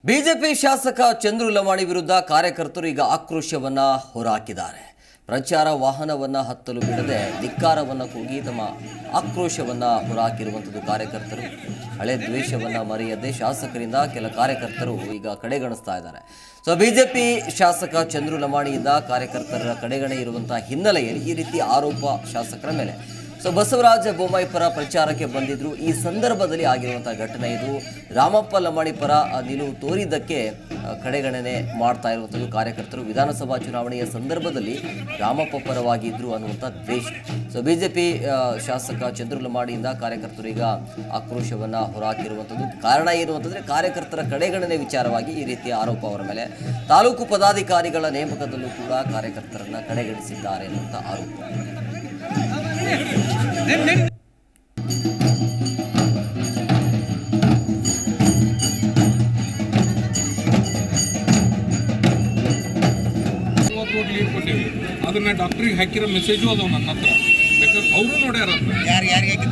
BJP ಶಾಸಕ ಚಂದ್ರು ಲಮಾಣಿ ವಿರುದ್ಧ ಕಾರ್ಯಕರ್ತರು ಈಗ ಆಕ್ರೋಶವನ್ನ ಹೊರಹಾಕಿದ್ದಾರೆ. ಪ್ರಚಾರ ವಾಹನವನ್ನ ಹತ್ತಲು ಬಿಡದೆ ಧಿಕ್ಕಾರವನ್ನ ಕೂಗಿ ತಮ್ಮ ಆಕ್ರೋಶವನ್ನ ಹೊರಹಾಕಿರುವಂಥದ್ದು ಕಾರ್ಯಕರ್ತರು. ಹಳೆ ದ್ವೇಷವನ್ನ ಮರೆಯದೆ ಶಾಸಕರಿಂದ ಕೆಲ ಕಾರ್ಯಕರ್ತರು ಈಗ ಕಡೆಗಣಿಸ್ತಾ ಇದ್ದಾರೆ. ಬಿಜೆಪಿ ಶಾಸಕ ಚಂದ್ರು ಲಮಾಣಿಯಿಂದ ಕಾರ್ಯಕರ್ತರ ಕಡೆಗಣೆ ಇರುವಂತಹ ಹಿನ್ನೆಲೆಯಲ್ಲಿ ಈ ರೀತಿ ಆರೋಪ ಶಾಸಕರ ಮೇಲೆ. ಬಸವರಾಜ ಬೊಮ್ಮಾಯಿ ಪರ ಪ್ರಚಾರಕ್ಕೆ ಬಂದಿದ್ರು. ಈ ಸಂದರ್ಭದಲ್ಲಿ ಆಗಿರುವಂತಹ ಘಟನೆ ಇದು. ರಾಮಪ್ಪ ಲಮಾಣಿ ಪರ ನಿಲುವು ತೋರಿದ್ದಕ್ಕೆ ಕಡೆಗಣನೆ ಮಾಡ್ತಾ ಇರುವಂಥದ್ದು ಕಾರ್ಯಕರ್ತರು. ವಿಧಾನಸಭಾ ಚುನಾವಣೆಯ ಸಂದರ್ಭದಲ್ಲಿ ರಾಮಪ್ಪ ಪರವಾಗಿದ್ರು ಅನ್ನುವಂಥ ದ್ವೇಷ. ಬಿಜೆಪಿ ಶಾಸಕ ಚಂದ್ರು ಲಮಾಣಿಯಿಂದ ಕಾರ್ಯಕರ್ತರು ಈಗ ಆಕ್ರೋಶವನ್ನ ಹೊರಹಾಕಿರುವಂಥದ್ದು. ಕಾರಣ ಏನು ಅಂತಂದ್ರೆ ಕಾರ್ಯಕರ್ತರ ಕಡೆಗಣನೆ ವಿಚಾರವಾಗಿ ಈ ರೀತಿಯ ಆರೋಪ ಅವರ ಮೇಲೆ. ತಾಲೂಕು ಪದಾಧಿಕಾರಿಗಳ ನೇಮಕದಲ್ಲೂ ಕೂಡ ಕಾರ್ಯಕರ್ತರನ್ನ ಕಡೆಗಣಿಸಿದ್ದಾರೆ ಅನ್ನುವಂಥ ಆರೋಪ. ಅದನ್ನ ಡಾಕ್ಟ್ರಿಗೆ ಹಾಕಿರೋ ಮೆಸೇಜು ಅದಾವ ನನ್ನ ಹತ್ರ. ಬೇಕಾದ್ರೆ ಅವರು ನೋಡ್ಯಾರ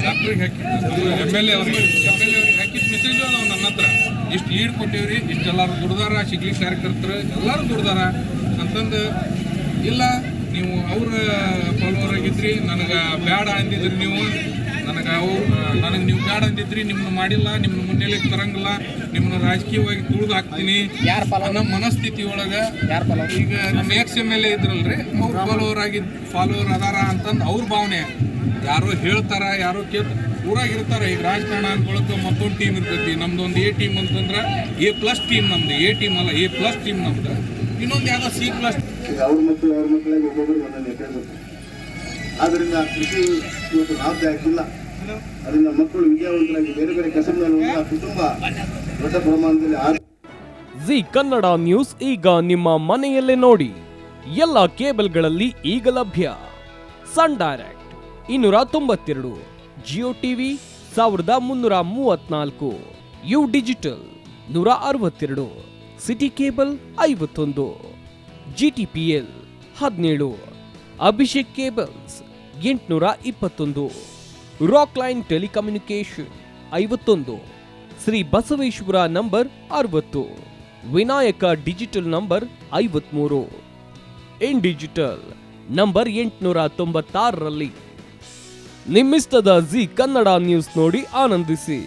ಡಾಕ್ಟ್ರಿಗೆ ಹಾಕಿದ್ರು ಎಮ್.ಎಲ್.ಎ ಅವ್ರಿಗೆ ಹಾಕಿದ ಮೆಸೇಜು ಅದಾವ ನನ್ನ ಹತ್ರ. ಇಷ್ಟು ಲೀಡ್ ಕೊಟ್ಟೇವ್ರಿ, ಇಷ್ಟೆಲ್ಲರೂ ದುಡ್ದಾರ, ಸಿಗ್ಲಿ ಕಾರ್ಯಕರ್ತರು ಎಲ್ಲರೂ ದುಡ್ದಾರ ಅಂತಂದು. ಇಲ್ಲ ನೀವು ಅವ್ರ ಫಾಲೋವರ್ ಆಗಿದ್ರಿ, ನನಗೆ ಬ್ಯಾಡ ಅಂದಿದ್ರಿ, ನೀವು ನನಗೆ ನೀವು ಬ್ಯಾಡ ಅಂದಿದ್ರಿ, ನಿಮ್ಮನ್ನು ಮಾಡಿಲ್ಲ, ನಿಮ್ಮನ್ನ ಮುನ್ನೆಲೆ ತರಂಗಿಲ್ಲ, ನಿಮ್ಮನ್ನ ರಾಜಕೀಯವಾಗಿ ತುಳಿದು ಹಾಕ್ತೀನಿ ಅನ್ನೋ ಮನಸ್ಥಿತಿ ಒಳಗೆ ಈಗ ನಮ್ಮ ಎಕ್ಸ್.ಎಮ್.ಎಲ್.ಎ ಇದ್ರಲ್ರಿ, ಅವ್ರ ಫಾಲೋವರ್ ಅದಾರ ಅಂತಂದು ಅವ್ರ ಭಾವನೆ. ಯಾರೋ ಹೇಳ್ತಾರ, ಯಾರೋ ಊರಾಗಿರ್ತಾರೆ. ಈಗ ರಾಜಕಾರಣ ಅನ್ಕೊಳಕ್ಕೆ ಮತ್ತೊಂದು ಟೀಮ್ ಇರ್ತೈತಿ. ನಮ್ದು ಒಂದು ಎ ಟೀಮ್ ಅಂತಂದ್ರೆ A+ ಟೀಮ್ ನಮ್ದು, ಎ ಟೀಮ್ ಅಲ್ಲ, A+ ಟೀಮ್ ನಮ್ದು. ಇನ್ನೊಂದು ಯಾವುದೋ C+. ಅವ್ರ ಮಕ್ಕಳಿಗೆ ಒಬ್ಬೊಬ್ಬರು ಒಂದೊಂದು ಎಕರೆ ಗೊತ್ತು. ಆದ್ದರಿಂದ ಕೃಷಿ ಇವತ್ತು ಲಾಭದಾಯಕ ಇಲ್ಲ. ಅದರಿಂದ ಮಕ್ಕಳು ವಿದ್ಯಾವಂತರಾಗಿ ಬೇರೆ ಬೇರೆ ಕೆಲಸಗಳನ್ನು ಕುಟುಂಬ ದೊಡ್ಡ ಪ್ರಮಾಣದಲ್ಲಿ. ಜಿ ಕನ್ನಡ ನ್ಯೂಸ್ ಈಗ ನಿಮ್ಮ ಮನೆಯಲ್ಲೇ ನೋಡಿ. ಎಲ್ಲ ಕೇಬಲ್ಗಳಲ್ಲಿ ಈಗ ಲಭ್ಯ. Sun Direct 292, Jio TV 1334, U Digital 162, City cable 51, GTPL 17, Abhishek cables 821, Rock Line telecommunication 51, Shri Basaveshwara number 60, Vinayaka digital number 53, In digital number 896ರಲ್ಲಿ. ನಿಮ್ಮಿಸ್ತದ ಜಿ ಕನ್ನಡ ನ್ಯೂಸ್ ನೋಡಿ ಆನಂದಿಸಿ.